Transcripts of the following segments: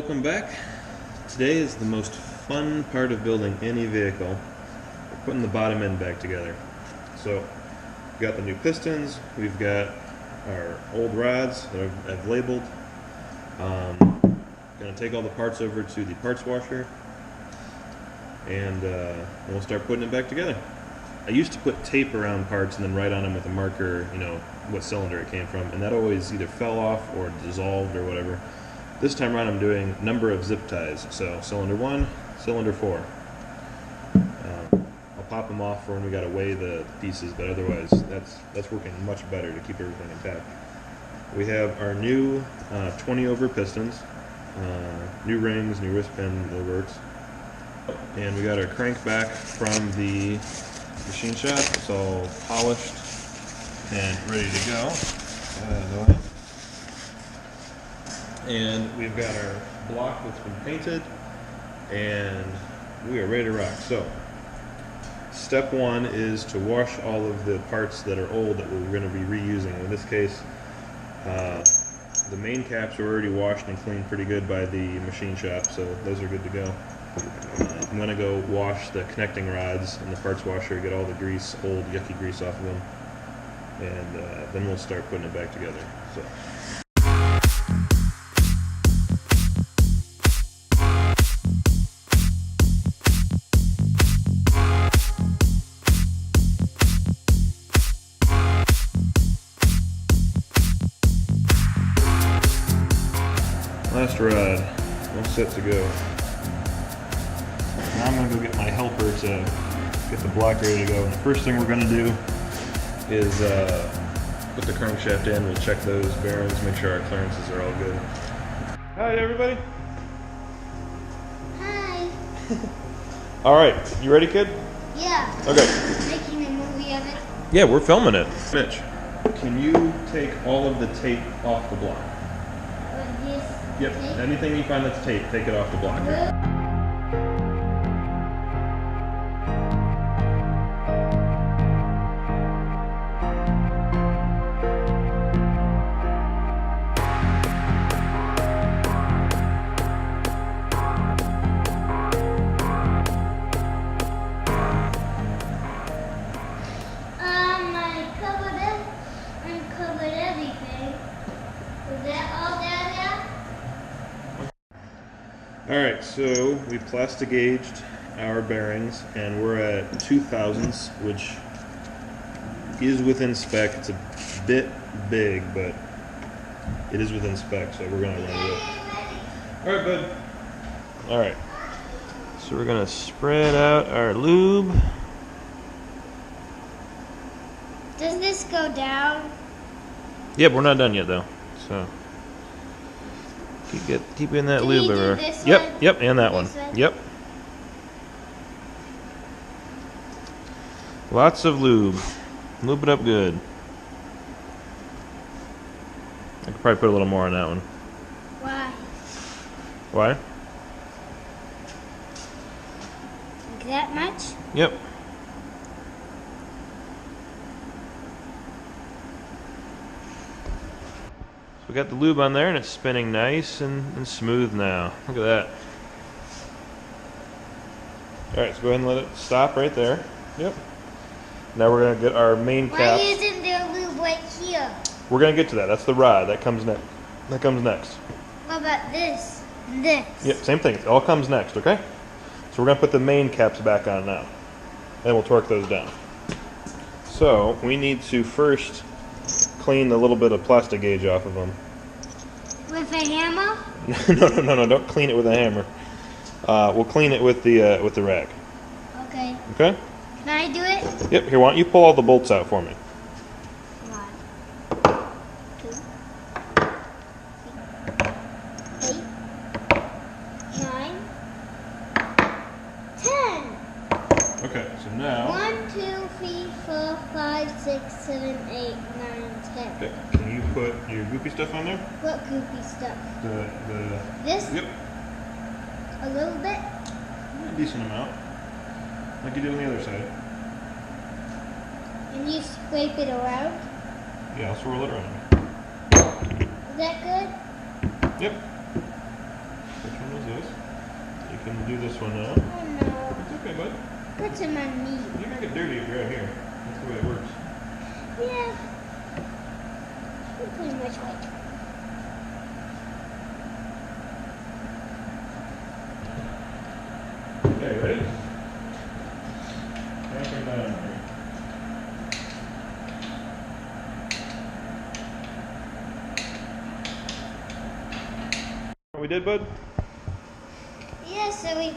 welcome back. Today is the most fun part of building any vehicle. We're putting the bottom end back together. So, we've got the new pistons, we've got our old rods that I've labeled. Gonna take all the parts over to the parts washer, and we'll start putting it back together. I used to put tape around parts and then write on them with a marker, you know, what cylinder it came from, and that always either fell off or dissolved or whatever. This time around I'm doing number of zip ties, so cylinder 1, cylinder 4. I'll pop them off for when we gotta weigh the pieces, but otherwise that's working much better to keep everything intact. We have our new 20 over pistons, new rings, new wrist pin, the works. And we got our crank back from the machine shop. It's all polished and ready to go. And we've got our block that's been painted, and we are ready to rock. So, step 1 is to wash all of the parts that are old that we're going to be reusing. In this case, the main caps are already washed and cleaned pretty good by the machine shop, so those are good to go. I'm going to go wash the connecting rods in the parts washer, get all the grease, old yucky grease off of them, and then we'll start putting it back together. So. Last rod, all set to go. Now I'm going to go get my helper to get the block ready to go. And the first thing we're going to do is put the crankshaft in. We'll check those bearings, make sure our clearances are all good. Hi everybody. Hi. Alright, you ready, kid? Yeah. Okay. Making a movie of it? Yeah, we're filming it. Mitch, can you take all of the tape off the block? Yep, anything you find that's tape, take it off the block. I uncovered everything. Is that all down there? Alright, so we plastic gauged our bearings, and we're at 2/1000ths, which is within spec. It's a bit big, but it is within spec, so we're going to run with it. Alright, bud. Alright, so we're going to spread out our lube. Does this go down? Yep, we're not done yet, though. So keep in that lube everywhere. Yep, and that one. Yep. Lots of lube. Lube it up good. I could probably put a little more on that one. Why? Why? Like that much? Yep. We got the lube on there, and it's spinning nice and smooth now. Look at that. Alright, so go ahead and let it stop right there. Yep. Now we're going to get our main cap. Why isn't there lube right here? We're going to get to that. That's the rod. That comes next. That comes next. What about this? And this? Yep, same thing. It all comes next, okay? So we're going to put the main caps back on now. And we'll torque those down. So, we need to first clean the little bit of plastic gauge off of them. With a hammer? No, don't clean it with a hammer. We'll clean it with the rag. Okay. Okay? Can I do it? Yep, here, why don't you pull all the bolts out for me? 1, 2, 8, 9, 10. Okay, so now... 1, 2, 3, 4, 5, 6, 7, 8, 9, 10. Okay, can you put your goopy stuff on there? What goopy stuff? This? Yep. A little bit? A decent amount. Like you did on the other side. And you scrape it around? Yeah, I'll swirl it around. Is that good? Yep. Which one can do this one now. Oh no. It's okay, bud. Put some on me. You make it dirty if you're out here. That's the way it works. Yeah. You're pretty much right. Okay, ready? Back her down. What we did, bud? Yeah, so we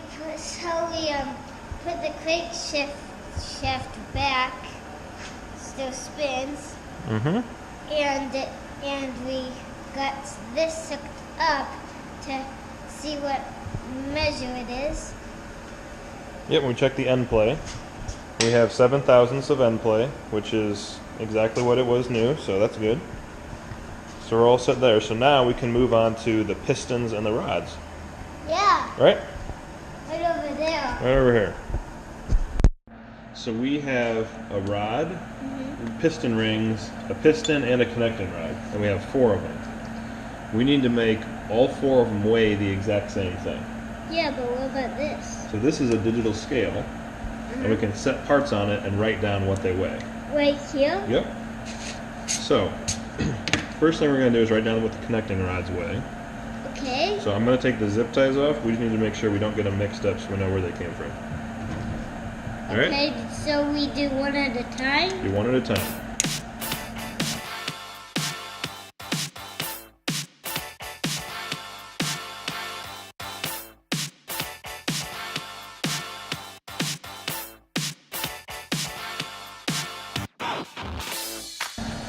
put the crank shaft back. Still spins. Mm-hmm. And we got this hooked up to see what measure it is. Yep, when we check the end play, we have 7 thousandths of end play, which is exactly what it was new, so that's good. So we're all set there. So now we can move on to the pistons and the rods. Yeah, Right? right over there. Right over here. So we have a rod, piston rings, a piston, and a connecting rod, and we have 4 of them. We need to make all 4 of them weigh the exact same thing. Yeah, but what about this? So this is a digital scale, and we can set parts on it and write down what they weigh. Right here? Yep. So, first thing we're going to do is write down what the connecting rods weigh. Okay. So I'm going to take the zip ties off. We just need to make sure we don't get them mixed up so we know where they came from. All right? Okay, so we do one at a time? Do one at a time.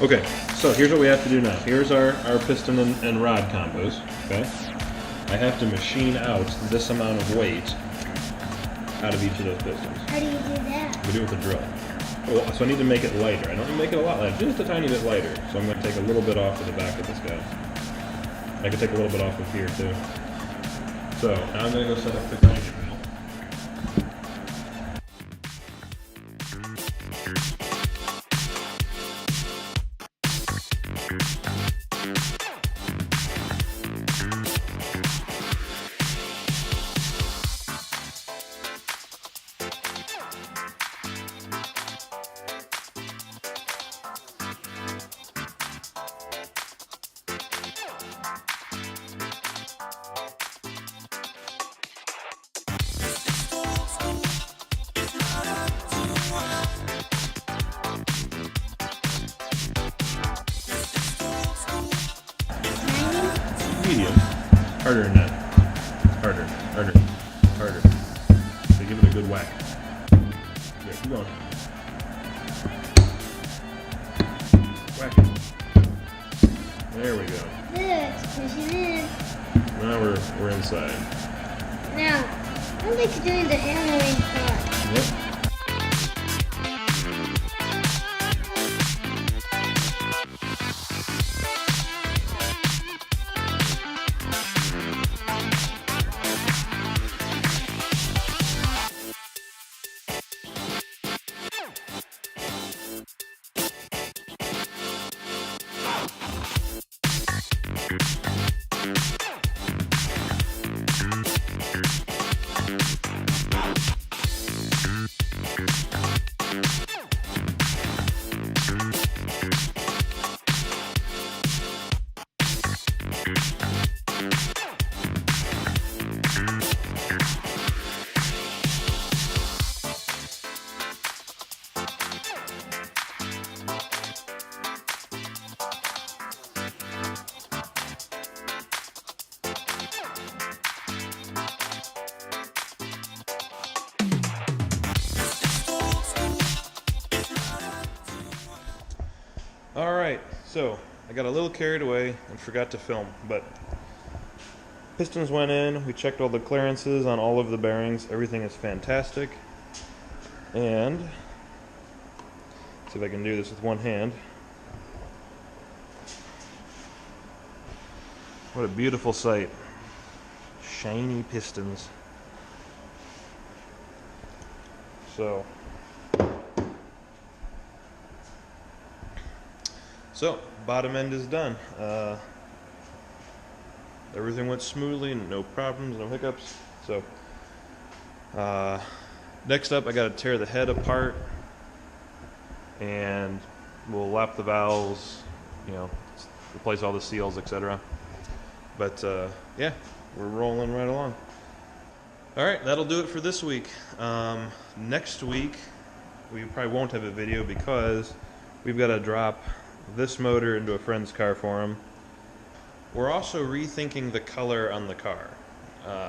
Okay, so here's what we have to do now. Here's our piston and rod combos, okay? I have to machine out this amount of weight out of each of those pistons. How do you do that? We do it with a drill. Well, so I need to make it lighter. I don't need to make it a lot lighter, just a tiny bit lighter. So I'm going to take a little bit off of the back of this guy. I can take a little bit off of here too. So now I'm going to go set up the grinding wheel. Medium. Harder than that. Harder. Harder. Harder. So give it a good whack. Yeah, keep going. Whack it. There we go. There, it's pushing in. Now we're inside. Now, I like doing the hammering part. Yep. Alright, so I got a little carried away and forgot to film, but pistons went in, we checked all the clearances on all of the bearings, everything is fantastic. And, see if I can do this with one hand. What a beautiful sight. Shiny pistons. So, bottom end is done. Everything went smoothly, no problems, no hiccups. So, Next up, I got to tear the head apart, and we'll lap the valves, you know, replace all the seals, etc. But yeah, we're rolling right along. All right, that'll do it for this week. Next week, we probably won't have a video because we've got to drop this motor into a friend's car for him. We're also rethinking the color on the car.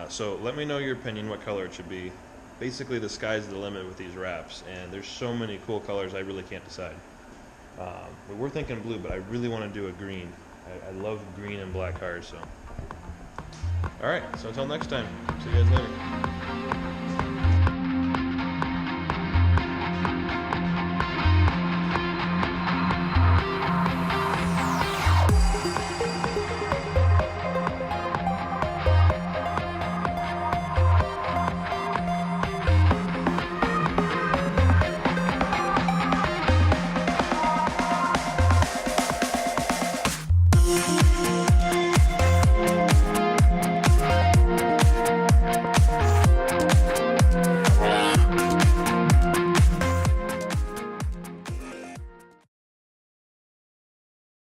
So let me know your opinion, what color it should be. Basically, the sky's the limit with these wraps, and there's so many cool colors I really can't decide. We're thinking blue, but I really want to do a green. I love green and black cars, so. All right, so until next time, see you guys later.